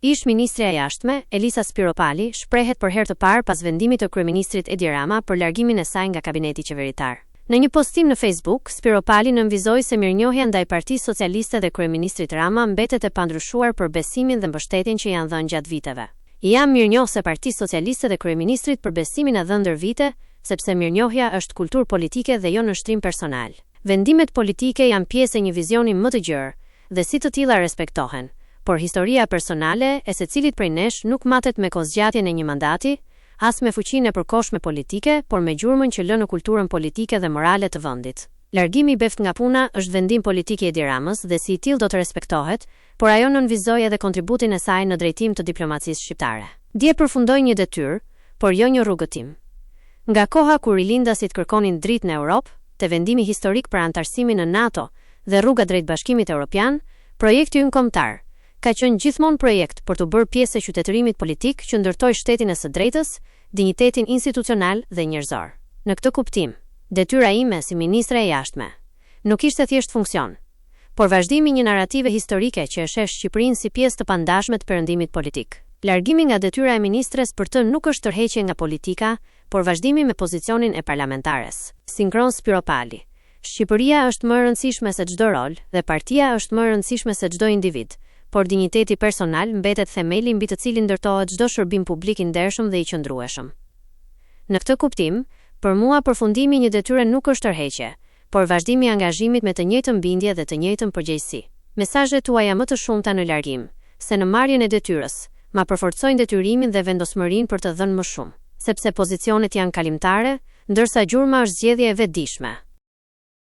Ish ministrja e jashtme, Elisa Spiropali, shprehet për herë të parë pas vendimit të kryeministrit Edi Rama për largimin e saj nga kabineti qeveritar. Në një postim në Facebook, Spiropali nënvizoi se mirënjohja ndaj Partisë Socialiste dhe kryeministrit Rama mbetet e pandryshuar për besimin dhe mbështetjen që janë dhënë gjatë viteve. Jam mirënjohëse Partisë Socialiste dhe kryeministrit për besimin e dhënë ndër vite, sepse mirënjohja është kulturë politike dhe jo nënshtrim personal. Vendimet politike janë pjesë e një vizioni më të gjerë dhe si të tilla respektohen. Por historia personale e secilit prej nesh nuk matet me kozgjatjen e një mandati, as me fuqinë e përkohshme politike, por me gjurmën që lë në kulturën politike dhe morale të vendit. Largimi i Beft nga puna është vendim politik i Edi Ramës dhe si i tillë do të respektohet, por ajo nënvizoi edhe kontributin e saj në drejtim të diplomacisë shqiptare. Dje përfundoi një detyrë, por jo një rrugëtim. Nga koha kur rilindasit kërkonin dritë në Europë, te vendimi historik për antarësimin në NATO dhe rruga drejt Bashkimit Evropian, projekti ynë kombëtar ka qenë gjithmonë projekt për të bërë pjesë e qytetërimit politik që ndërtoi shtetin e së drejtës, dinjitetin institucional dhe njerëzor. Në këtë kuptim, detyra ime si ministre e jashtme nuk ishte thjesht funksion, por vazhdimi i një narrative historike që e sheh Shqipërinë si pjesë të pandashme të perëndimit politik. Largimi nga detyra e ministres për të nuk është tërheqje nga politika, por vazhdimi me pozicionin e parlamentares. Sinkron Spiropali. Shqipëria është më e rëndësishme se çdo rol dhe partia është më e rëndësishme se çdo individ. Por dinjiteti personal mbetet themeli mbi të cilin ndërtohet çdo shërbim publik i ndershëm dhe i qëndrueshëm. Në këtë kuptim, për mua përfundimi i një detyre nuk është tërheqje, por vazhdimi i angazhimit me të njëjtën bindje dhe të njëjtën përgjegjësi. Mesazhet tuaja më të shumta në largim, se në marrjen e detyrës, ma përforcojnë detyrimin dhe vendosmërinë për të dhënë më shumë, sepse pozicionet janë kalimtare, ndërsa gjurma është zgjedhje e vetëdijshme.